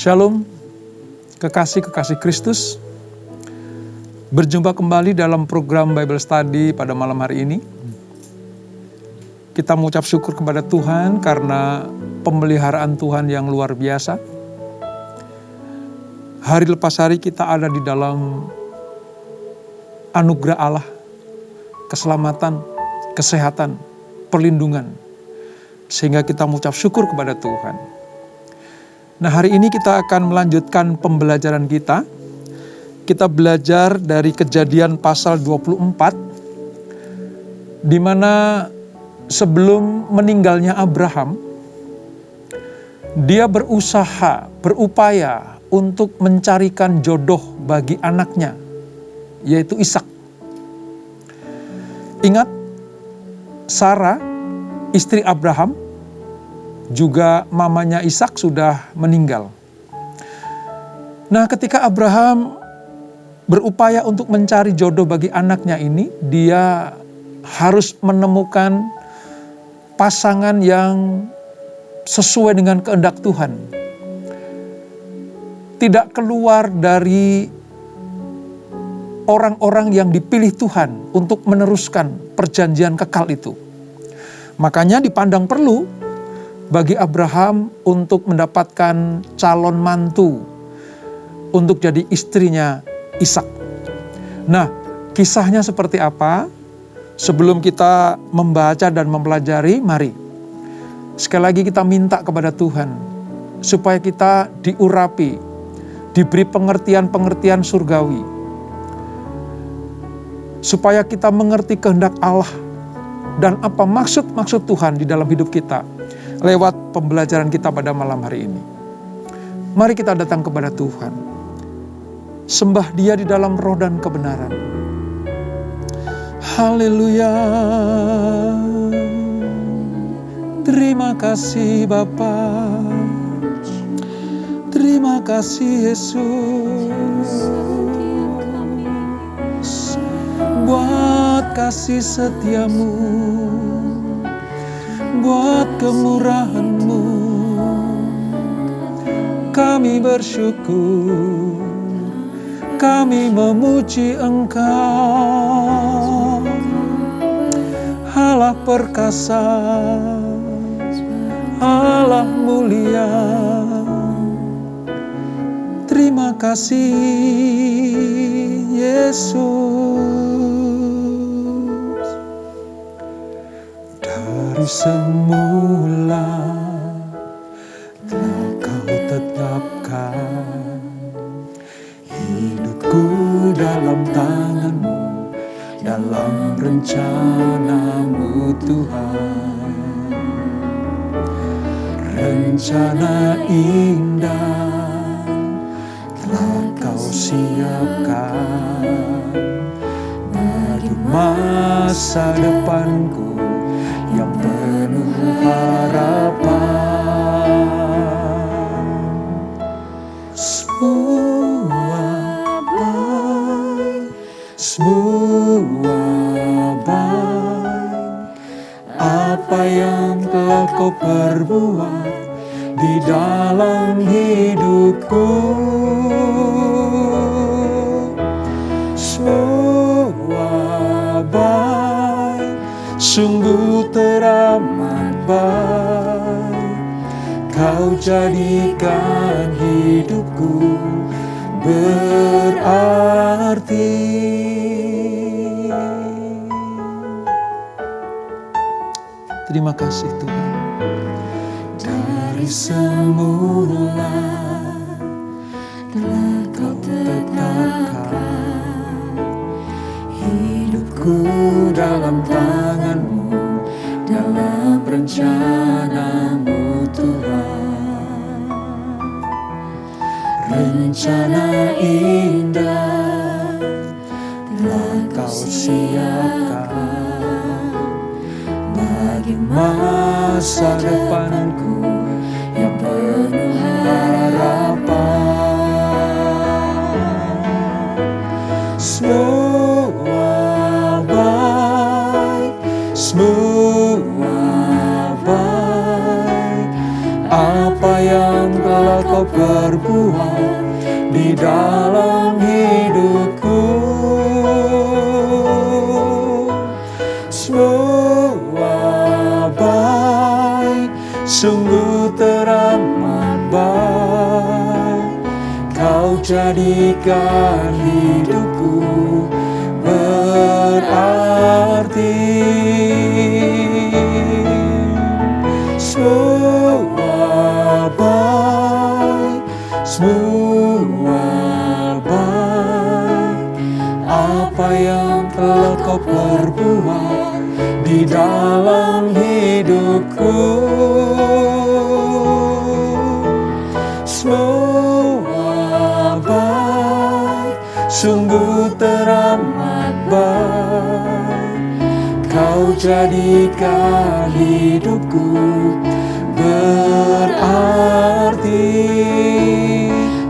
Shalom, kekasih-kekasih Kristus. Berjumpa kembali dalam program Bible Study pada malam hari ini. Kita mengucap syukur kepada Tuhan karena pemeliharaan Tuhan yang luar biasa. Hari lepas hari kita ada di dalam anugerah Allah, keselamatan, kesehatan, perlindungan. Sehingga kita mengucap syukur kepada Tuhan. Nah, hari ini kita akan melanjutkan pembelajaran kita. Kita belajar dari Kejadian pasal 24, di mana sebelum meninggalnya Abraham, dia berupaya untuk mencarikan jodoh bagi anaknya, yaitu Ishak. Ingat, Sarah, istri Abraham, juga mamanya Ishak sudah meninggal. Nah, ketika Abraham berupaya untuk mencari jodoh bagi anaknya ini, dia harus menemukan pasangan yang sesuai dengan kehendak Tuhan. Tidak keluar dari orang-orang yang dipilih Tuhan untuk meneruskan perjanjian kekal itu. Makanya dipandang perlu bagi Abraham untuk mendapatkan calon mantu untuk jadi istrinya Ishak. Nah, kisahnya seperti apa? Sebelum kita membaca dan mempelajari, mari sekali lagi kita minta kepada Tuhan supaya kita diurapi, diberi pengertian-pengertian surgawi, supaya kita mengerti kehendak Allah dan apa maksud-maksud Tuhan di dalam hidup kita lewat pembelajaran kita pada malam hari ini. Mari kita datang kepada Tuhan. Sembah Dia di dalam roh dan kebenaran. Haleluya. Terima kasih Bapa. Terima kasih Yesus. Buat kasih setiamu, buat kemurahan-Mu, kami bersyukur, kami memuji Engkau, Allah perkasa, Allah mulia. Terima kasih Yesus. Dari semula telah Kau tetapkan hidupku dalam tangan-Mu, dalam rencana-Mu Tuhan. Rencana indah telah Kau siapkan bagi masa depanku yang penuh harapan. Semua baik apa yang telah Kau perbuat di dalam hidupku. Semua baik, sungguh teramat baik. Kau jadikan hidupku berarti. Terima kasih Tuhan. Dari semula telah Kau tetapkan hidupku dalam tangan-Mu, dalam rencana-Mu Tuhan. Rencana indah telah Kau siapkan bagi masa depanku yang penuh harapan. Semua baik, semua baik. Apa yang yang telah kau perbuat di dalam hidupku. Semua baik, sungguh teramat baik. Kau jadikan hidupku berarti. Semua baik, semua baik. Apa yang telah kau perbuat di dalam hidupku. Semua baik, sungguh teramat baik. Kau jadikan hidupku berarti.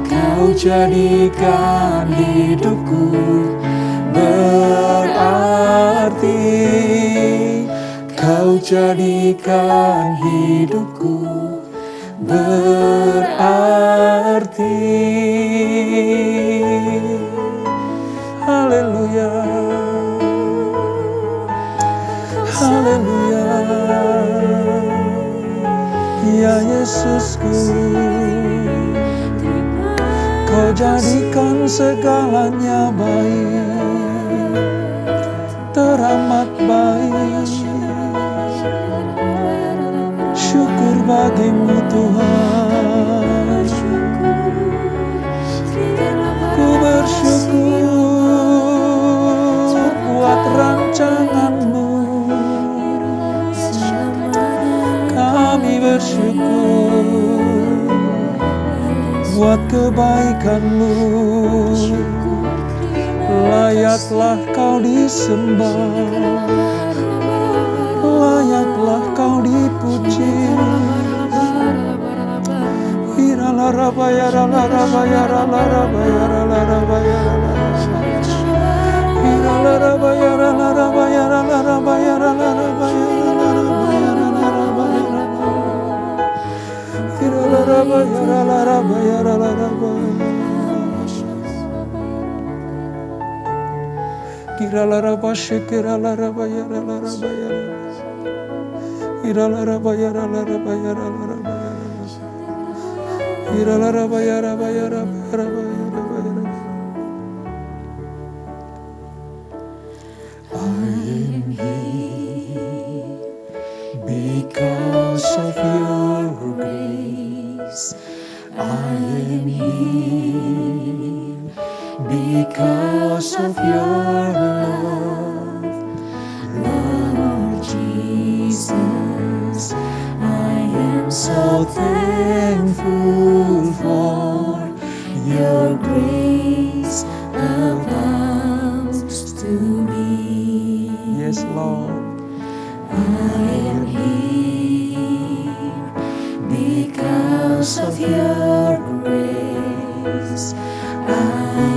Kau jadikan hidupku berarti. Kau jadikan hidupku berarti. Haleluya, haleluya. Ya Yesusku, kau jadikan segalanya baik, teramat baik. Syukur bagimu Tuhan. Ku bersyukur buat rancangan-Mu. Kami bersyukur buat kebaikan-Mu. Layaklah kau disembah, layaklah kau dipuji. Because of your grace, I am here. Because of your love, Lord Jesus, I am so thankful for your grace abounds to me. Yes, Lord. I am here because of your grace. I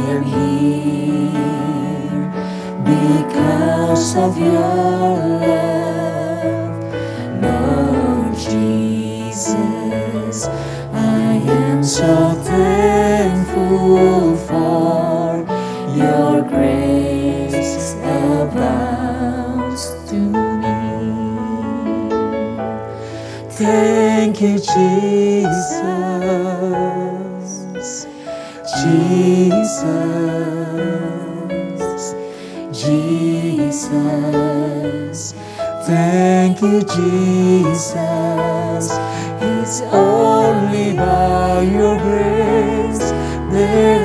am here because of your love, Lord Jesus. I am so thankful for your grace abounds to me. Thank you, Jesus, Jesus, Jesus. Thank you, Jesus. It's only by your grace that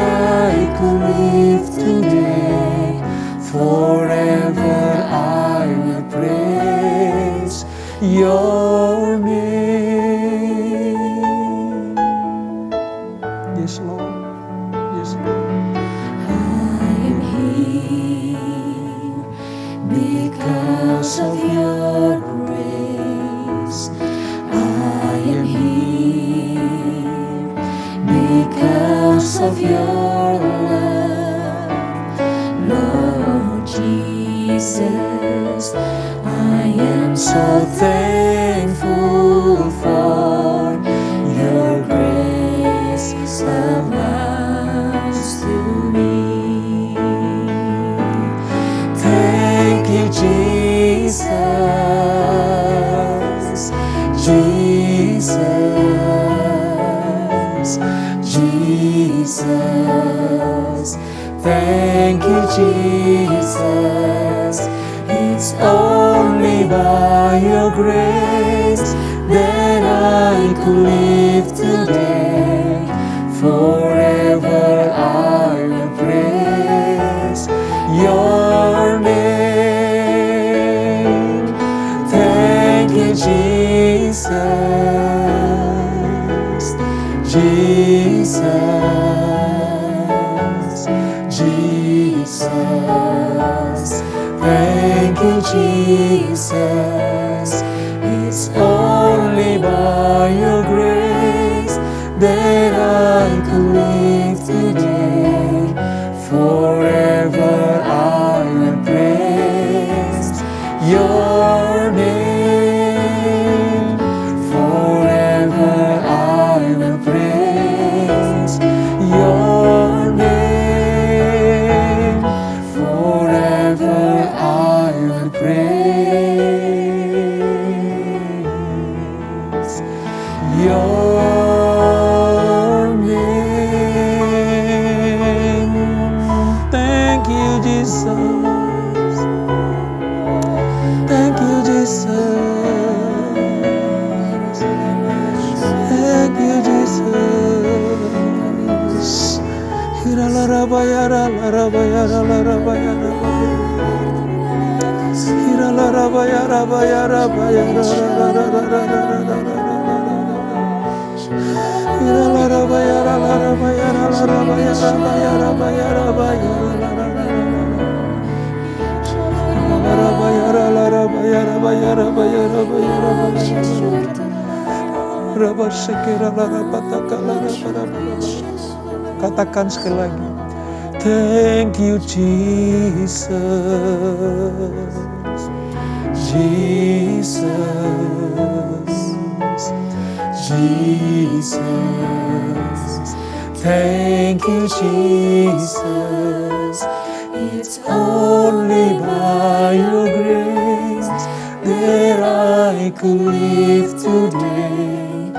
I could live today. Forever I will praise your name. Yes, Lord. Yes, Lord. I am here because of your grace. I am here because of your love, Lord Jesus. I am so thankful for your grace. Thank you, Jesus. It's only by your grace that I could live today. Forever I will praise your name. Thank you, Jesus. Jesus. Jesus. Thank you, Jesus. It's only by your grace that I could live today. Forever I will praise your name. Forever I will praise your name. Forever I will praise your name. Thank you, Jesus. Thank you, Jesus. Thank you, Jesus. Hiralarabaya, larabaya, larabaya, larabaya. Hiralarabaya, rabaya, rabaya, Hiralarabaya, larabaya, larabaya, rabaya, rabaya, rabaya, larabaya, rabaya, rabaya, rabaya, rabaya, Rabasekera, larapataka, larabaya. Katakan sekali lagi. Thank you, Jesus. Jesus. Jesus. Thank you, Jesus. It's only by your grace that I could live today.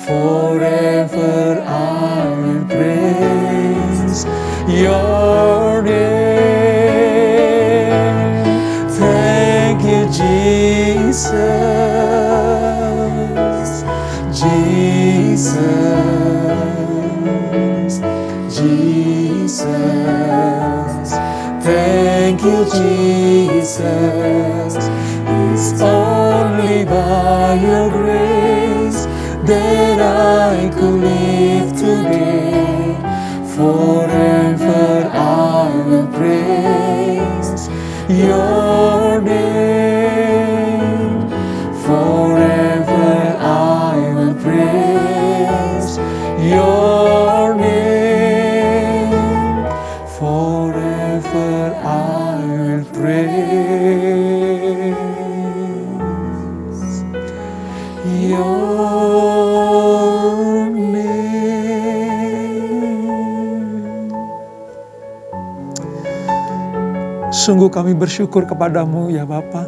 Forever I will praise your name. Thank you, Jesus. Jesus. Jesus. Thank you, Jesus. It's only by your grace that I could live today. Forever I will praise your name. Forever I will praise your name. Forever I will praise your name. Sungguh kami bersyukur kepadamu ya Bapa.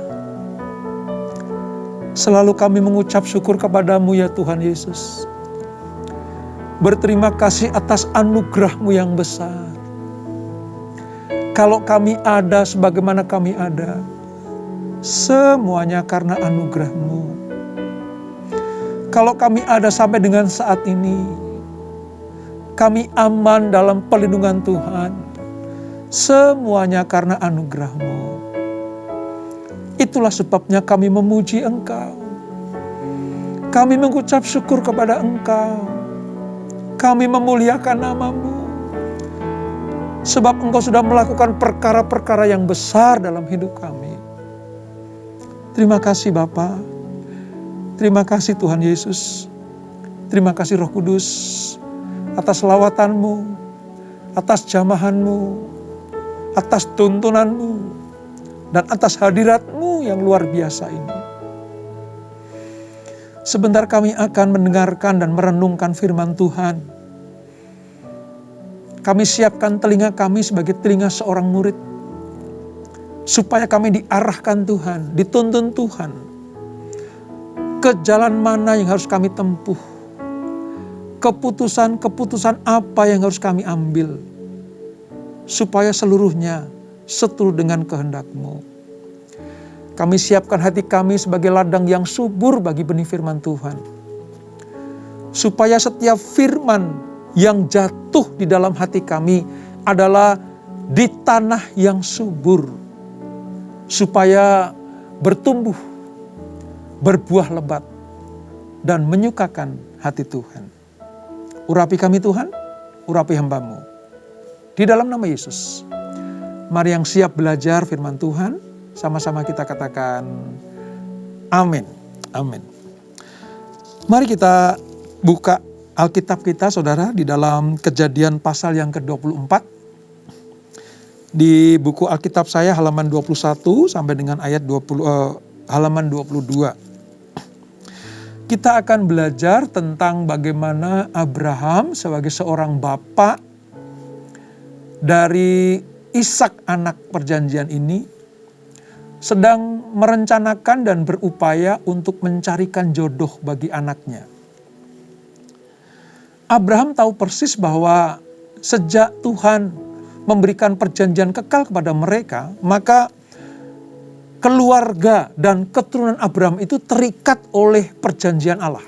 Selalu kami mengucap syukur kepadamu ya Tuhan Yesus. Berterima kasih atas anugerah-Mu yang besar. Kalau kami ada sebagaimana kami ada, semuanya karena anugerah-Mu. Kalau kami ada sampai dengan saat ini, kami aman dalam perlindungan Tuhan. Semuanya karena anugerah-Mu. Itulah sebabnya kami memuji Engkau. Kami mengucap syukur kepada Engkau. Kami memuliakan nama-Mu. Sebab Engkau sudah melakukan perkara-perkara yang besar dalam hidup kami. Terima kasih Bapa. Terima kasih Tuhan Yesus. Terima kasih Roh Kudus atas lawatan-Mu, atas jamahan-Mu, atas tuntunan-Mu, dan atas hadirat-Mu yang luar biasa ini. Sebentar kami akan mendengarkan dan merenungkan firman Tuhan. Kami siapkan telinga kami sebagai telinga seorang murid, supaya kami diarahkan Tuhan, dituntun Tuhan, ke jalan mana yang harus kami tempuh, keputusan-keputusan apa yang harus kami ambil, supaya seluruhnya seturut dengan kehendak-Mu. Kami siapkan hati kami sebagai ladang yang subur bagi benih firman Tuhan. Supaya setiap firman yang jatuh di dalam hati kami adalah di tanah yang subur. Supaya bertumbuh, berbuah lebat, dan menyukakan hati Tuhan. Urapi kami Tuhan, urapi hamba-Mu. Di dalam nama Yesus. Mari yang siap belajar firman Tuhan, sama-sama kita katakan amin. Amin. Mari kita buka Alkitab kita saudara di dalam Kejadian pasal yang ke-24. Di buku Alkitab saya halaman 21 sampai dengan ayat halaman 22. Kita akan belajar tentang bagaimana Abraham sebagai seorang bapak dari Ishak anak perjanjian ini sedang merencanakan dan berupaya untuk mencarikan jodoh bagi anaknya. Abraham tahu persis bahwa sejak Tuhan memberikan perjanjian kekal kepada mereka, maka keluarga dan keturunan Abraham itu terikat oleh perjanjian Allah.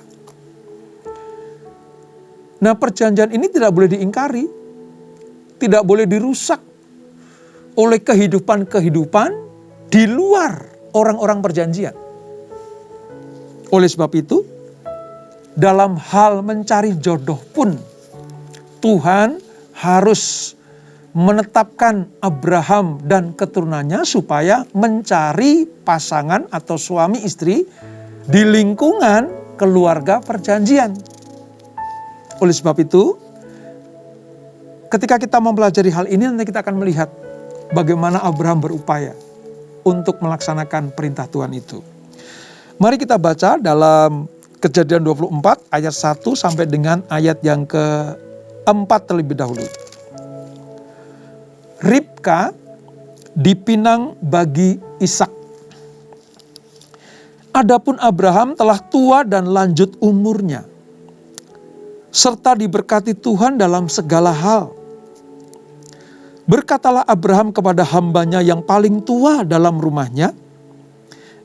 Nah, perjanjian ini tidak boleh diingkari, tidak boleh dirusak oleh kehidupan-kehidupan di luar orang-orang perjanjian. Oleh sebab itu, dalam hal mencari jodoh pun, Tuhan harus menetapkan Abraham dan keturunannya supaya mencari pasangan atau suami istri di lingkungan keluarga perjanjian. Oleh sebab itu, ketika kita mempelajari hal ini, nanti kita akan melihat bagaimana Abraham berupaya untuk melaksanakan perintah Tuhan itu. Mari kita baca dalam Kejadian 24 ayat 1 sampai dengan ayat yang ke-4 terlebih dahulu. Ribka dipinang bagi Ishak. Adapun Abraham telah tua dan lanjut umurnya, serta diberkati Tuhan dalam segala hal. Berkatalah Abraham kepada hambanya yang paling tua dalam rumahnya,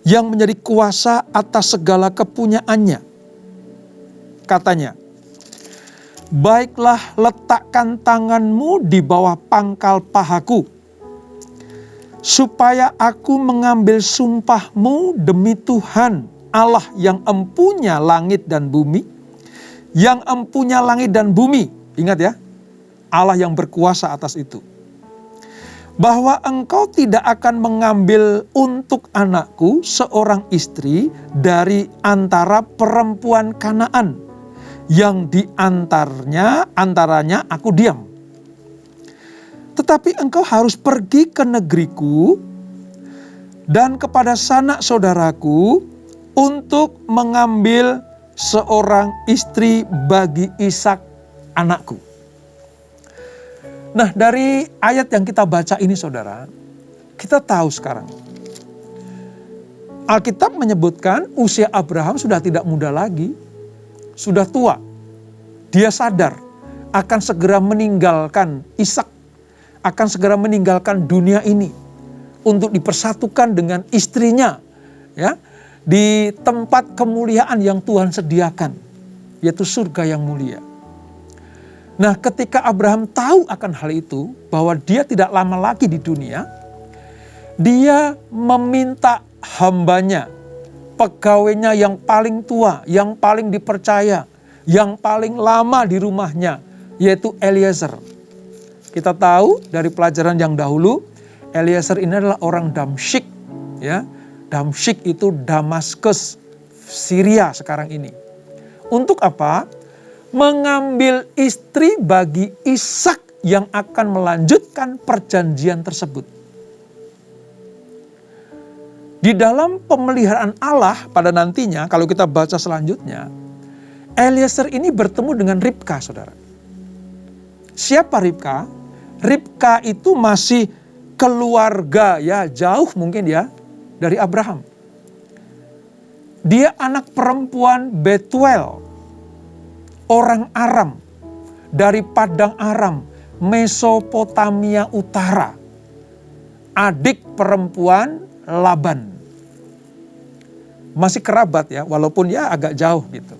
yang menjadi kuasa atas segala kepunyaannya. Katanya, baiklah letakkan tanganmu di bawah pangkal pahaku, supaya aku mengambil sumpahmu demi Tuhan, Allah yang empunya langit dan bumi, yang empunya langit dan bumi. Ingat ya, Allah yang berkuasa atas itu. Bahwa engkau tidak akan mengambil untuk anakku seorang istri dari antara perempuan Kanaan, yang di antaranya aku diam. Tetapi engkau harus pergi ke negeriku dan kepada sanak saudaraku untuk mengambil seorang istri bagi Ishak anakku. Nah, dari ayat yang kita baca ini saudara, kita tahu sekarang Alkitab menyebutkan usia Abraham sudah tidak muda lagi, sudah tua. Dia sadar akan segera meninggalkan Ishak, akan segera meninggalkan dunia ini untuk dipersatukan dengan istrinya, ya, di tempat kemuliaan yang Tuhan sediakan, yaitu surga yang mulia. Nah, ketika Abraham tahu akan hal itu, bahwa dia tidak lama lagi di dunia, dia meminta hambanya, pegawainya yang paling tua, yang paling dipercaya, yang paling lama di rumahnya, yaitu Eliezer. Kita tahu dari pelajaran yang dahulu, Eliezer ini adalah orang Damsyik, ya. Damsyik itu Damaskus, Syria sekarang ini. Untuk apa? Mengambil istri bagi Ishak yang akan melanjutkan perjanjian tersebut. Di dalam pemeliharaan Allah pada nantinya, kalau kita baca selanjutnya, Eliezer ini bertemu dengan Ribka, saudara. Siapa Ribka? Ribka itu masih keluarga, ya, jauh mungkin ya, dari Abraham. Dia anak perempuan Betuel, orang Aram, dari Padang Aram, Mesopotamia Utara, adik perempuan Laban. Masih kerabat ya, walaupun ya agak jauh gitu.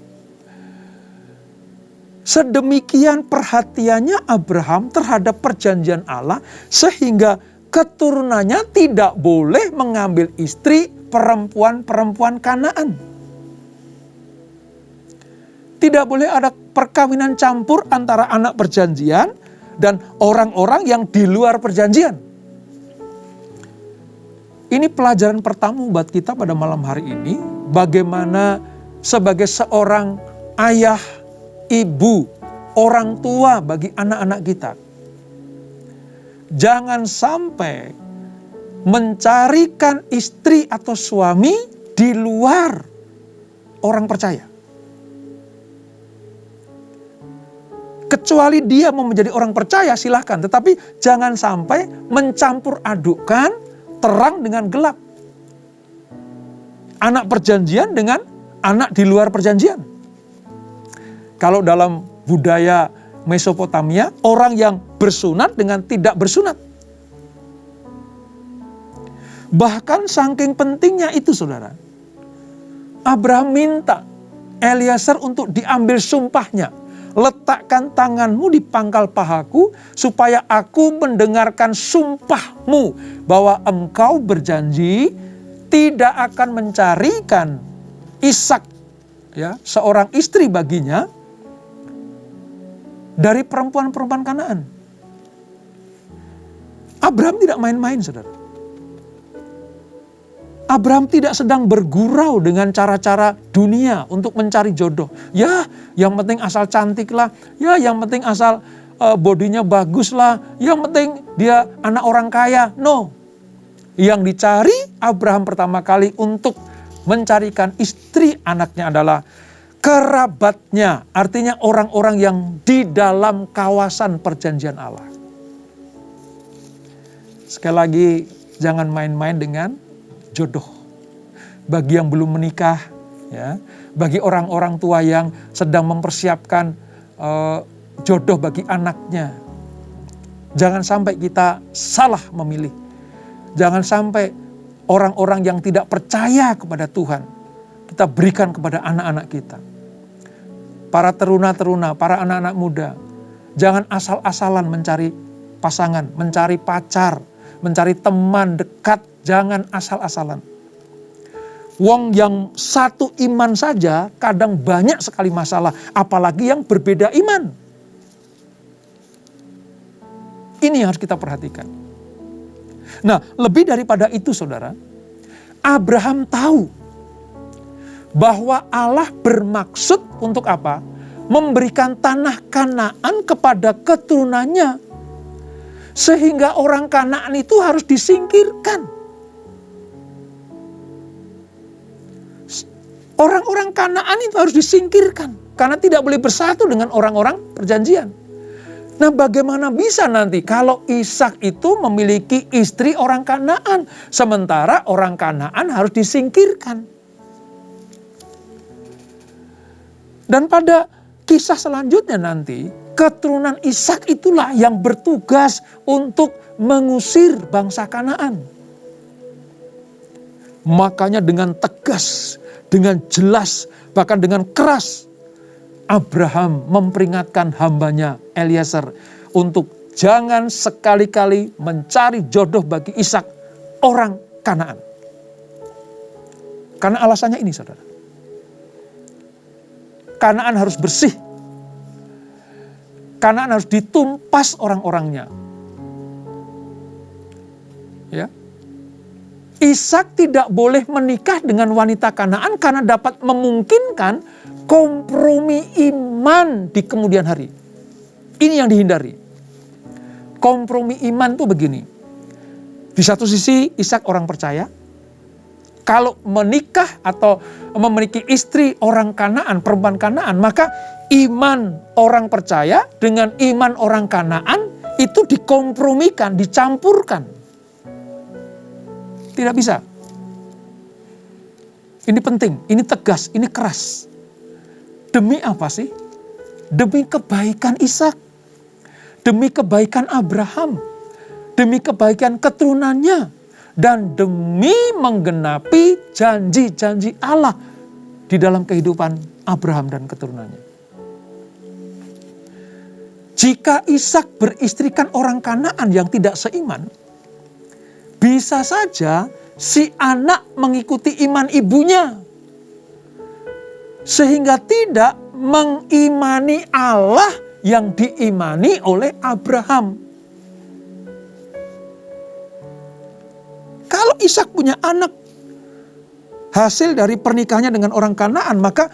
Sedemikian perhatiannya Abraham terhadap perjanjian Allah sehingga keturunannya tidak boleh mengambil istri perempuan-perempuan Kanaan. Tidak boleh ada perkawinan campur antara anak perjanjian dan orang-orang yang di luar perjanjian. Ini pelajaran pertama buat kita pada malam hari ini, bagaimana sebagai seorang ayah, ibu, orang tua bagi anak-anak kita. Jangan sampai mencarikan istri atau suami di luar orang percaya. Kecuali dia mau menjadi orang percaya silahkan, tetapi jangan sampai mencampur adukkan terang dengan gelap. Anak perjanjian dengan anak di luar perjanjian. Kalau dalam budaya Mesopotamia, orang yang bersunat dengan tidak bersunat. Bahkan saking pentingnya itu saudara, Abraham minta Eliezer untuk diambil sumpahnya. Letakkan tanganmu di pangkal pahaku supaya aku mendengarkan sumpahmu bahwa engkau berjanji tidak akan mencarikan Ishak, ya, seorang istri baginya dari perempuan-perempuan Kanaan. Abraham tidak main-main, saudara. Abraham tidak sedang bergurau dengan cara-cara dunia untuk mencari jodoh. Ya, yang penting asal cantik lah. Ya, yang penting asal bodinya bagus lah. Yang penting dia anak orang kaya. No. Yang dicari Abraham pertama kali untuk mencarikan istri anaknya adalah kerabatnya. Artinya orang-orang yang di dalam kawasan perjanjian Allah. Sekali lagi, jangan main-main dengan jodoh. Bagi yang belum menikah, ya, bagi orang-orang tua yang sedang mempersiapkan jodoh bagi anaknya, jangan sampai kita salah memilih. Jangan sampai orang-orang yang tidak percaya kepada Tuhan kita berikan kepada anak-anak kita. Para teruna-teruna, para anak-anak muda, jangan asal-asalan mencari pasangan, mencari pacar, mencari teman dekat. Jangan asal-asalan. Wong yang satu iman saja kadang banyak sekali masalah. Apalagi yang berbeda iman. Ini yang harus kita perhatikan. Nah, lebih daripada itu saudara, Abraham tahu bahwa Allah bermaksud untuk apa? Memberikan tanah Kanaan kepada keturunannya. Sehingga orang Kanaan itu harus disingkirkan. Orang-orang Kanaan itu harus disingkirkan. Karena tidak boleh bersatu dengan orang-orang perjanjian. Nah, bagaimana bisa nanti kalau Ishak itu memiliki istri orang Kanaan. Sementara orang Kanaan harus disingkirkan. Dan pada kisah selanjutnya nanti, keturunan Ishak itulah yang bertugas untuk mengusir bangsa Kanaan. Makanya dengan tegas, dengan jelas, bahkan dengan keras, Abraham memperingatkan hambanya Eliezer untuk jangan sekali-kali mencari jodoh bagi Ishak orang Kanaan. Karena alasannya ini saudara. Kanaan harus bersih. Kanaan harus ditumpas orang-orangnya. Ya. Ishak tidak boleh menikah dengan wanita Kanaan karena dapat memungkinkan kompromi iman di kemudian hari. Ini yang dihindari. Kompromi iman itu begini. Di satu sisi Ishak orang percaya. Kalau menikah atau memiliki istri orang Kanaan, perempuan Kanaan, maka iman orang percaya dengan iman orang Kanaan itu dikompromikan, dicampurkan. Tidak bisa. Ini penting, ini tegas, ini keras. Demi apa sih? Demi kebaikan Ishak. demi kebaikan Abraham, demi kebaikan keturunannya, dan demi menggenapi janji-janji Allah di dalam kehidupan Abraham dan keturunannya. Jika Ishak beristrikan orang Kanaan yang tidak seiman, bisa saja si anak mengikuti iman ibunya, sehingga tidak mengimani Allah yang diimani oleh Abraham. Kalau Ishak punya anak hasil dari pernikahannya dengan orang Kanaan, maka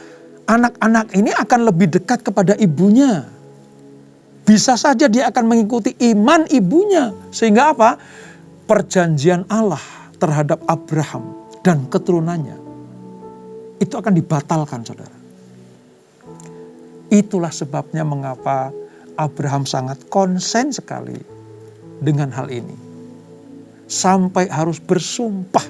anak-anak ini akan lebih dekat kepada ibunya. Bisa saja dia akan mengikuti iman ibunya. Sehingga apa? Perjanjian Allah terhadap Abraham dan keturunannya itu akan dibatalkan, saudara. Itulah sebabnya mengapa Abraham sangat konsen sekali dengan hal ini. Sampai harus bersumpah.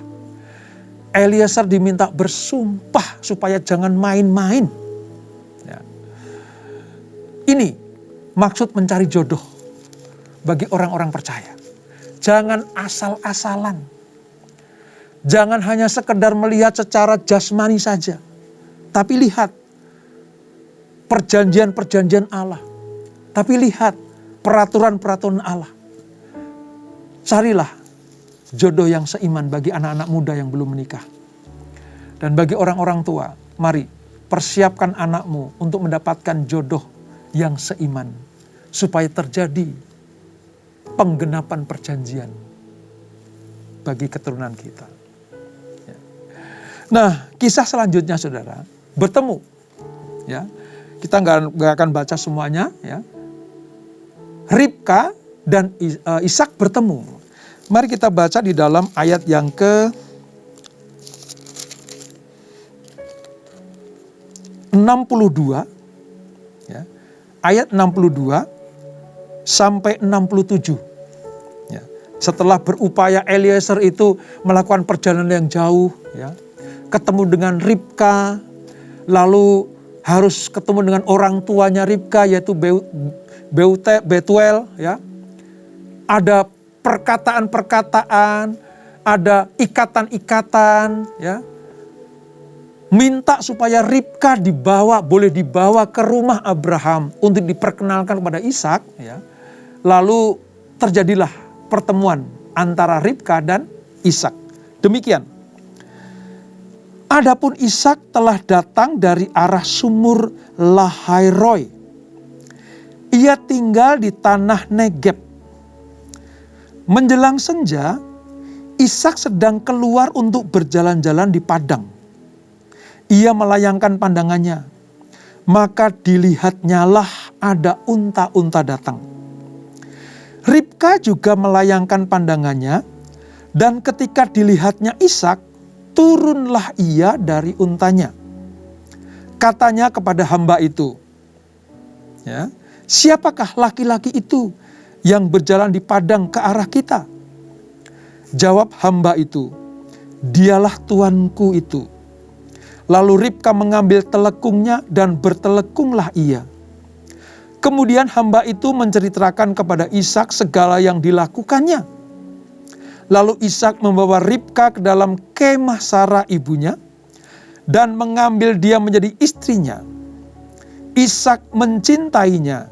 Eliezer diminta bersumpah supaya jangan main-main. Ya. Ini maksud mencari jodoh bagi orang-orang percaya. Jangan asal-asalan. Jangan hanya sekedar melihat secara jasmani saja. Tapi lihat perjanjian-perjanjian Allah. Tapi lihat peraturan-peraturan Allah. Carilah jodoh yang seiman bagi anak-anak muda yang belum menikah. Dan bagi orang-orang tua, mari persiapkan anakmu untuk mendapatkan jodoh yang seiman. Supaya terjadi penggenapan perjanjian bagi keturunan kita. Ya. Nah, kisah selanjutnya, saudara, bertemu. Ya, kita nggak akan baca semuanya. Ya. Ribka dan Ishak bertemu. Mari kita baca di dalam ayat yang ke-62. Ya, ayat 62 sampai 67. Ya. Setelah berupaya Eliezer itu melakukan perjalanan yang jauh, ya, ketemu dengan Ribka, lalu harus ketemu dengan orang tuanya Ribka yaitu Betuel, ya. Ada perkataan-perkataan, ada ikatan-ikatan, ya. Minta supaya Ribka boleh dibawa ke rumah Abraham untuk diperkenalkan kepada Ishak, ya. Lalu terjadilah pertemuan antara Ribka dan Ishak. Demikian. Adapun Ishak telah datang dari arah sumur Lahairoi. Ia tinggal di tanah Negeb. Menjelang senja, Ishak sedang keluar untuk berjalan-jalan di padang. Ia melayangkan pandangannya, maka dilihatnyalah ada unta-unta datang. Ribka juga melayangkan pandangannya, dan ketika dilihatnya Ishak, turunlah ia dari untanya. Katanya kepada hamba itu, ya, siapakah laki-laki itu yang berjalan di padang ke arah kita? Jawab hamba itu, dialah tuanku itu. Lalu Ribka mengambil telekungnya dan bertelekunglah ia. Kemudian hamba itu menceritakan kepada Ishak segala yang dilakukannya. Lalu Ishak membawa Ribka ke dalam kemah Sarah ibunya dan mengambil dia menjadi istrinya. Ishak mencintainya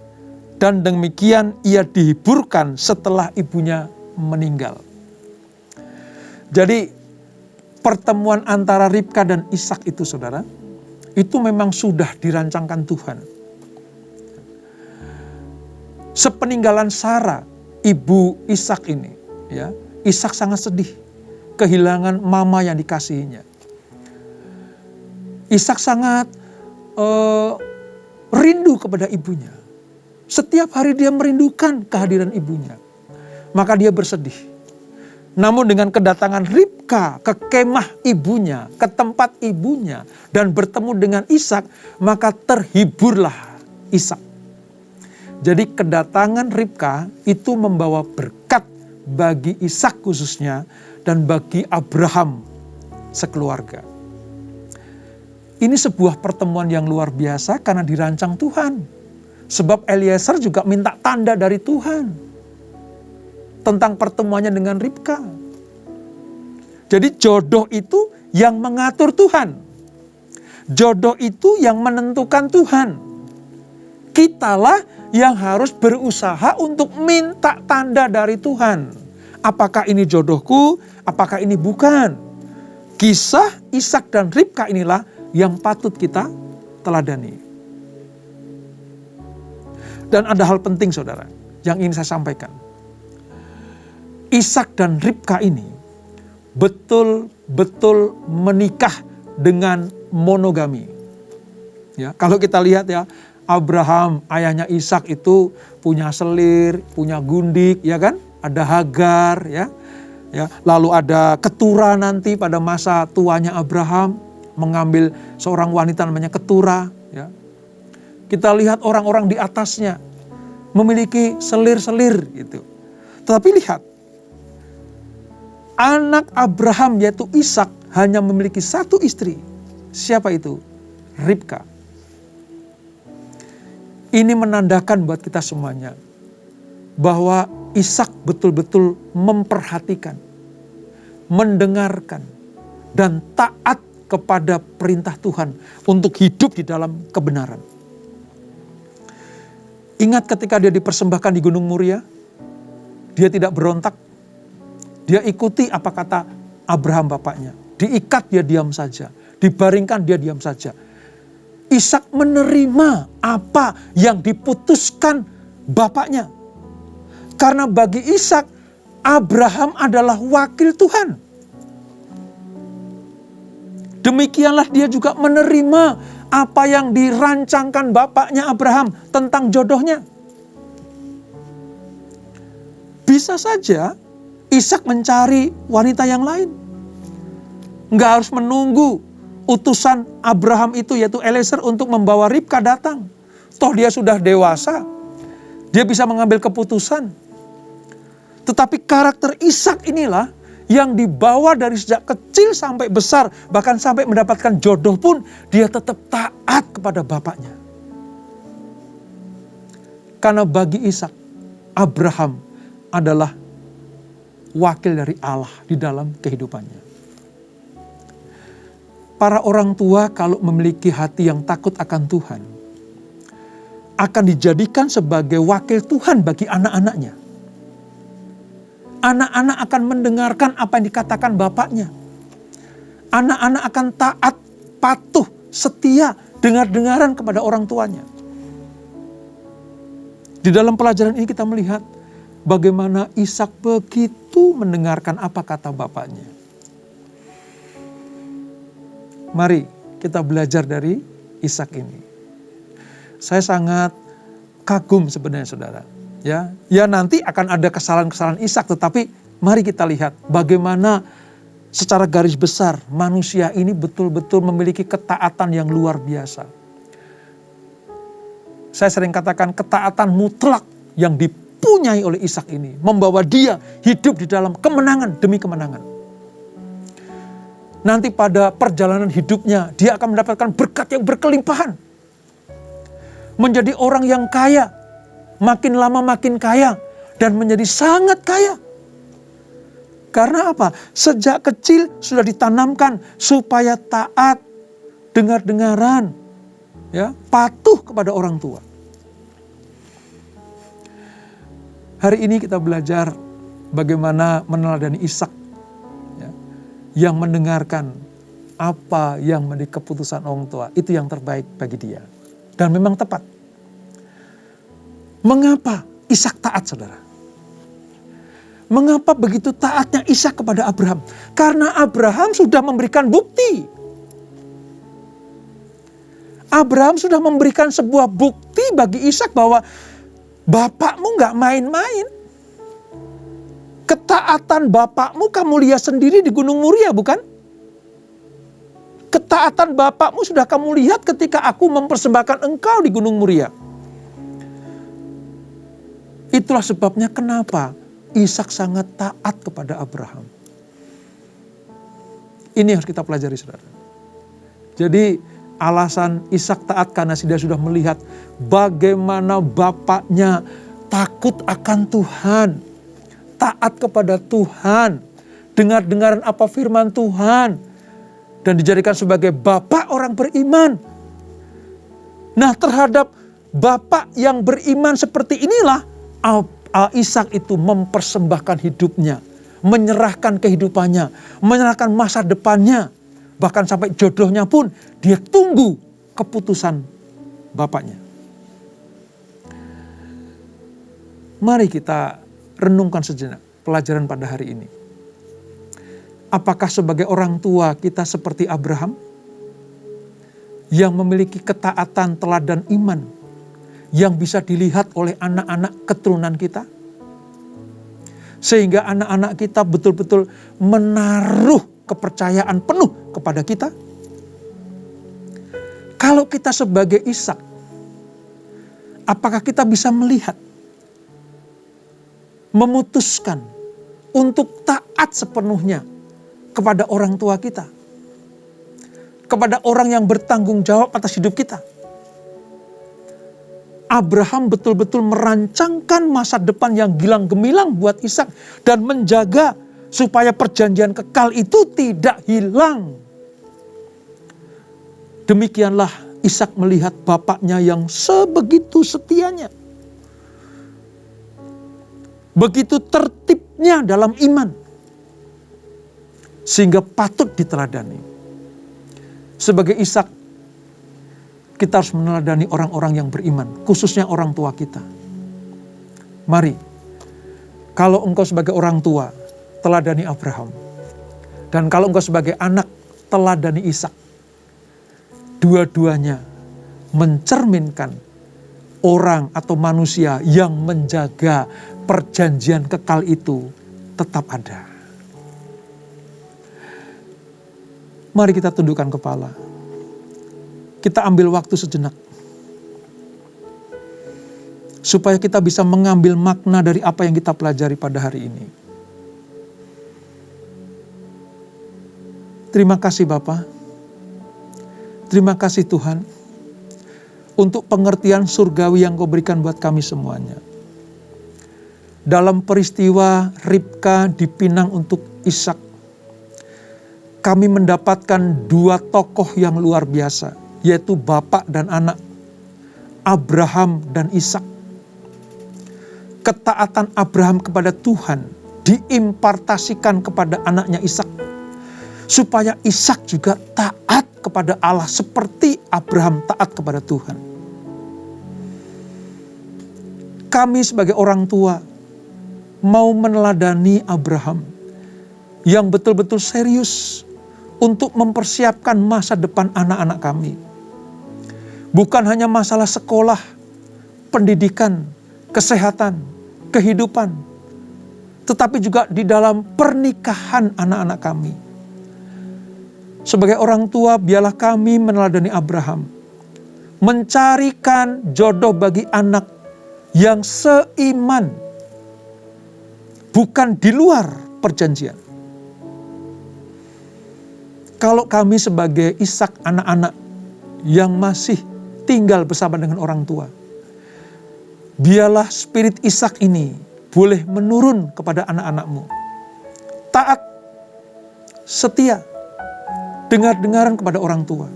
dan demikian ia dihiburkan setelah ibunya meninggal. Jadi pertemuan antara Ribka dan Ishak itu, saudara, itu memang sudah dirancangkan Tuhan. Sepeninggalan Sarah, ibu Ishak ini, ya, Ishak sangat sedih kehilangan mama yang dikasihinya. Ishak sangat rindu kepada ibunya. Setiap hari dia merindukan kehadiran ibunya. Maka dia bersedih. Namun dengan kedatangan Ribka ke kemah ibunya, ke tempat ibunya, dan bertemu dengan Ishak, maka terhiburlah Ishak. Jadi kedatangan Ribka itu membawa berkat bagi Ishak khususnya, dan bagi Abraham sekeluarga. Ini sebuah pertemuan yang luar biasa karena dirancang Tuhan. Sebab Eliezer juga minta tanda dari Tuhan tentang pertemuannya dengan Ribka. Jadi jodoh itu yang mengatur Tuhan. Jodoh itu yang menentukan Tuhan. Kitalah yang harus berusaha untuk minta tanda dari Tuhan. Apakah ini jodohku? Apakah ini bukan? Kisah Ishak dan Ribka inilah yang patut kita teladani. Dan ada hal penting saudara yang ingin saya sampaikan. Ishak dan Ribka ini betul-betul menikah dengan monogami. Ya, kalau kita lihat ya, Abraham ayahnya Ishak itu punya selir, punya gundik, ya kan? Ada Hagar, ya. Ya, lalu ada Ketura nanti pada masa tuanya Abraham mengambil seorang wanita namanya Ketura, ya. Kita lihat orang-orang di atasnya memiliki selir-selir gitu. Tetapi lihat, anak Abraham yaitu Ishak hanya memiliki satu istri. Siapa itu? Ribka. Ini menandakan buat kita semuanya bahwa Ishak betul-betul memperhatikan, mendengarkan, dan taat kepada perintah Tuhan untuk hidup di dalam kebenaran. Ingat ketika dia dipersembahkan di Gunung Moria, dia tidak berontak. Dia ikuti apa kata Abraham bapaknya. Diikat dia diam saja, dibaringkan dia diam saja. Ishak menerima apa yang diputuskan bapaknya. Karena bagi Ishak, Abraham adalah wakil Tuhan. Demikianlah dia juga menerima apa yang dirancangkan bapaknya Abraham tentang jodohnya. Bisa saja Ishak mencari wanita yang lain. Nggak harus menunggu utusan Abraham itu yaitu Eliezer untuk membawa Ribka datang. Toh dia sudah dewasa. Dia bisa mengambil keputusan. Tetapi karakter Ishak inilah yang dibawa dari sejak kecil sampai besar, bahkan sampai mendapatkan jodoh pun, dia tetap taat kepada bapaknya. Karena bagi Ishak, Abraham adalah wakil dari Allah di dalam kehidupannya. Para orang tua kalau memiliki hati yang takut akan Tuhan, akan dijadikan sebagai wakil Tuhan bagi anak-anaknya. Anak-anak akan mendengarkan apa yang dikatakan bapaknya. Anak-anak akan taat, patuh, setia, dengar-dengaran kepada orang tuanya. Di dalam pelajaran ini kita melihat bagaimana Ishak begitu mendengarkan apa kata bapaknya. Mari kita belajar dari Ishak ini. Saya sangat kagum sebenarnya saudara. Ya nanti akan ada kesalahan-kesalahan Ishak, tetapi mari kita lihat bagaimana secara garis besar manusia ini betul-betul memiliki ketaatan yang luar biasa. Saya sering katakan ketaatan mutlak yang dipunyai oleh Ishak ini membawa dia hidup di dalam kemenangan demi kemenangan. Nanti pada perjalanan hidupnya dia akan mendapatkan berkat yang berkelimpahan. Menjadi orang yang kaya. Makin lama makin kaya dan menjadi sangat kaya. Karena apa? Sejak kecil sudah ditanamkan supaya taat, dengar-dengaran, ya, patuh kepada orang tua. Hari ini kita belajar bagaimana meneladani Ishak, ya, yang mendengarkan apa yang menjadi keputusan orang tua, itu yang terbaik bagi dia. Dan memang tepat. Mengapa Ishak taat, saudara? Mengapa begitu taatnya Ishak kepada Abraham? Karena Abraham sudah memberikan bukti. Abraham sudah memberikan sebuah bukti bagi Ishak bahwa bapakmu gak main-main. Ketaatan bapakmu kamu lihat sendiri di Gunung Moria, bukan? Ketaatan bapakmu sudah kamu lihat ketika aku mempersembahkan engkau di Gunung Moria. Itulah sebabnya kenapa Ishak sangat taat kepada Abraham. Ini harus kita pelajari, saudara. Jadi Alasan Ishak taat karena dia sudah melihat bagaimana bapaknya takut akan Tuhan, taat kepada Tuhan, dengar-dengaran apa firman Tuhan, dan dijadikan sebagai bapak orang beriman. Nah, terhadap bapak yang beriman seperti inilah Ishak itu mempersembahkan hidupnya, menyerahkan kehidupannya, menyerahkan masa depannya, bahkan sampai jodohnya pun dia tunggu keputusan bapaknya. Mari kita renungkan sejenak pelajaran pada hari ini. Apakah sebagai orang tua kita seperti Abraham yang memiliki ketaatan, teladan iman yang bisa dilihat oleh anak-anak keturunan kita? Sehingga anak-anak kita betul-betul menaruh kepercayaan penuh kepada kita. Kalau kita sebagai Ishak, apakah kita bisa melihat, memutuskan untuk taat sepenuhnya kepada orang tua kita, kepada orang yang bertanggung jawab atas hidup kita? Abraham betul-betul merancangkan masa depan yang gilang gemilang buat Ishak dan menjaga supaya perjanjian kekal itu tidak hilang. Demikianlah Ishak melihat bapaknya yang sebegitu setianya, begitu tertibnya dalam iman, sehingga patut diteladani. Sebagai Ishak, kita harus meneladani orang-orang yang beriman, khususnya orang tua kita. Mari, kalau engkau sebagai orang tua, teladani Abraham. Dan kalau engkau sebagai anak, teladani Ishak. Dua-duanya mencerminkan orang atau manusia yang menjaga perjanjian kekal itu tetap ada. Mari kita tundukkan kepala. Kita ambil waktu sejenak. Supaya kita bisa mengambil makna dari apa yang kita pelajari pada hari ini. Terima kasih Bapa. Terima kasih Tuhan. Untuk pengertian surgawi yang Kau berikan buat kami semuanya. Dalam peristiwa Ribka dipinang untuk Ishak, kami mendapatkan dua tokoh yang luar biasa, yaitu bapak dan anak, Abraham dan Ishak. Ketaatan Abraham kepada Tuhan diimpartasikan kepada anaknya Ishak, supaya Ishak juga taat kepada Allah seperti Abraham taat kepada Tuhan. Kami sebagai orang tua mau meneladani Abraham yang betul-betul serius untuk mempersiapkan masa depan anak-anak kami. Bukan hanya masalah sekolah, pendidikan, kesehatan, kehidupan, tetapi juga di dalam pernikahan anak-anak kami. Sebagai orang tua, biarlah kami meneladani Abraham, mencarikan jodoh bagi anak yang seiman, bukan di luar perjanjian. Kalau kami sebagai Ishak, anak-anak yang masih tinggal bersama dengan orang tua, biarlah spirit Ishak ini boleh menurun kepada anak-anakmu. Taat, setia, dengar-dengaran kepada orang tua.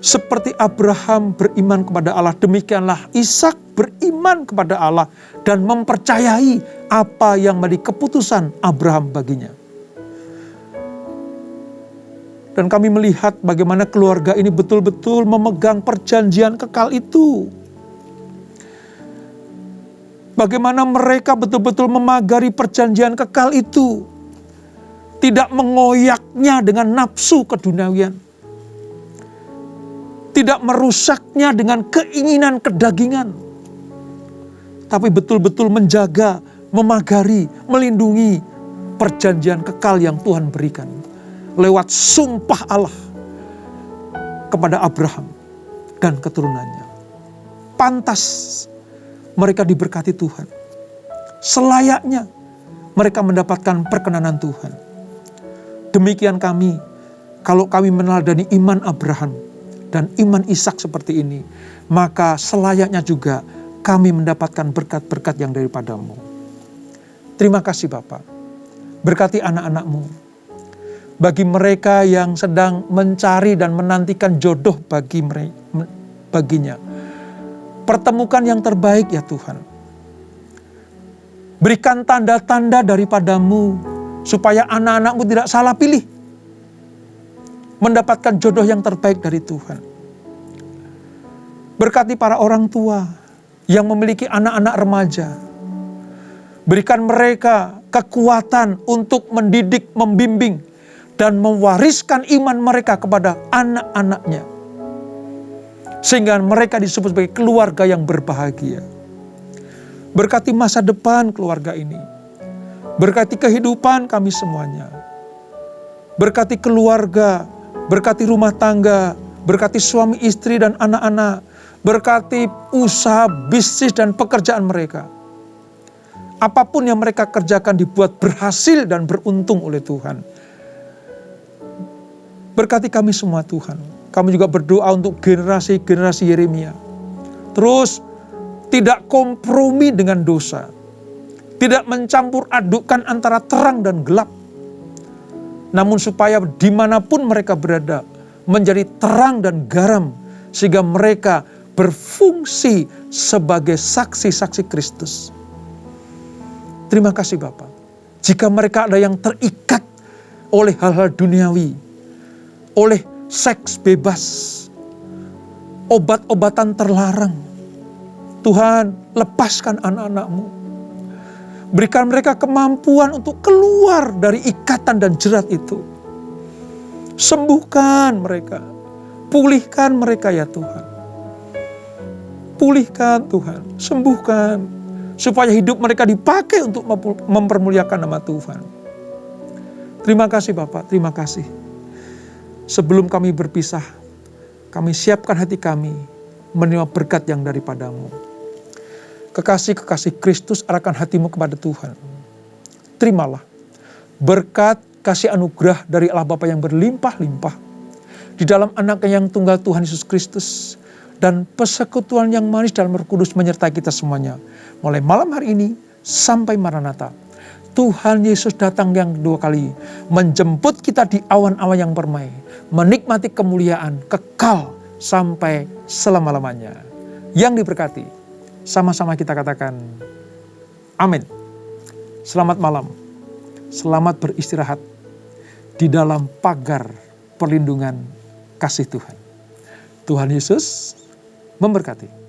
Seperti Abraham beriman kepada Allah, demikianlah Ishak beriman kepada Allah dan mempercayai apa yang menjadi keputusan Abraham baginya. Dan kami melihat bagaimana keluarga ini betul-betul memegang perjanjian kekal itu. Bagaimana mereka betul-betul memagari perjanjian kekal itu. Tidak mengoyaknya dengan nafsu keduniawian. Tidak merusaknya dengan keinginan kedagingan. Tapi betul-betul menjaga, memagari, melindungi perjanjian kekal yang Tuhan berikan. Lewat sumpah Allah kepada Abraham dan keturunannya. Pantas mereka diberkati Tuhan. Selayaknya mereka mendapatkan perkenanan Tuhan. Demikian kami Kalau kami meneladani iman Abraham dan iman Ishak seperti ini, maka selayaknya juga kami mendapatkan berkat-berkat yang daripadamu. Terima kasih Bapa. Berkati anak-anak-Mu. Bagi mereka yang sedang mencari dan menantikan jodoh baginya. Pertemukan yang terbaik ya Tuhan. Berikan tanda-tanda daripadamu supaya anak-anak-Mu tidak salah pilih. Mendapatkan jodoh yang terbaik dari Tuhan. Berkati para orang tua yang memiliki anak-anak remaja. Berikan mereka kekuatan untuk mendidik, membimbing, dan mewariskan iman mereka kepada anak-anaknya. Sehingga mereka disebut sebagai keluarga yang berbahagia. Berkati masa depan keluarga ini. Berkati kehidupan kami semuanya. Berkati keluarga, berkati rumah tangga, berkati suami istri dan anak-anak. Berkati usaha, bisnis dan pekerjaan mereka. Apapun yang mereka kerjakan dibuat berhasil dan beruntung oleh Tuhan. Berkati kami semua Tuhan. Kami juga berdoa untuk generasi-generasi Yeremia. Terus tidak kompromi dengan dosa. Tidak mencampur adukkan antara terang dan gelap. Namun supaya dimanapun mereka berada menjadi terang dan garam. Sehingga mereka berfungsi sebagai saksi-saksi Kristus. Terima kasih Bapak. Jika mereka ada yang terikat oleh hal-hal duniawi, oleh seks bebas, obat-obatan terlarang, Tuhan lepaskan anak-anak-Mu. Berikan mereka kemampuan untuk keluar dari ikatan dan jerat itu. Sembuhkan mereka, pulihkan mereka ya Tuhan. Pulihkan Tuhan, sembuhkan. Supaya hidup mereka dipakai untuk mempermuliakan nama Tuhan. Terima kasih Bapak, terima kasih. Sebelum kami berpisah, kami siapkan hati kami menerima berkat yang daripadamu. Kekasih-kekasih Kristus arahkan hatimu kepada Tuhan. Terimalah berkat kasih anugerah dari Allah Bapa yang berlimpah-limpah di dalam Anaknya yang tunggal Tuhan Yesus Kristus. Dan persekutuan yang manis dalam Roh Kudus menyertai kita semuanya. Mulai malam hari ini sampai Maranatha. Tuhan Yesus datang yang kedua kali. Menjemput kita di awan-awan yang permai. Menikmati kemuliaan kekal sampai selama-lamanya. Yang diberkati. Sama-sama kita katakan amin. Selamat malam. Selamat beristirahat di dalam pagar perlindungan kasih Tuhan. Tuhan Yesus memberkati.